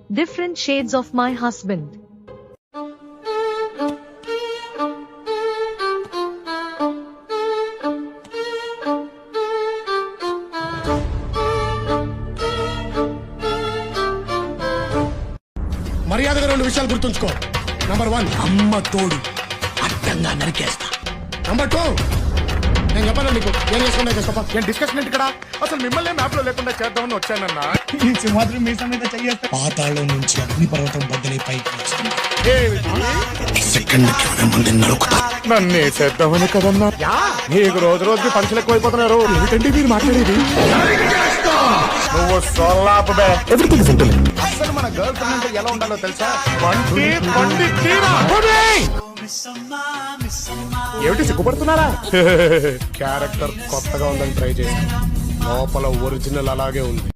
different shades of my husband. మర్యాదగా రెండు విషయాలు గుర్తుంచుకో. నంబర్ 1, అమ్మ తోడు అడ్డంగా నరికేస్తా. నంబర్ 2, నేను చెప్పాను నీకు ఏం చేసుకున్నా చేసుకోపా. ఏం డిస్కషన్ ఏంటి ఇక్కడ? అసలు మిమ్మల్ని మ్యాప్ లో లేకుండా చేద్దామని వచ్చానన్నా. ఈ సింహాద్రి మీ సమేత చెయ్యేస్తా. పాతాళం నుంచి అగ్నిపర్వతం బద్దలై పైకి వస్తుంది. సెకండ్కి ముందు నరుకుతా. నన్ను వేసేద్దామని కదన్నా. నీకు రోజు రోజుకి పంచులు ఎక్కువైపోతున్నారు. ఏమిటండి మీరు మాట్లాడేది? నువ్వు సొల్లాపు బే. Everything simple. అసలు మన గర్ల్ ఫ్రెండ్ అంటే ఎలా ఉండాలో తెలుసా? ఏమిటి సిగ్గుపడుతున్నారా? క్యారెక్టర్ కొత్తగా ఉందని ట్రై చేశాను, లోపల ఒరిజినల్ అలాగే ఉంది.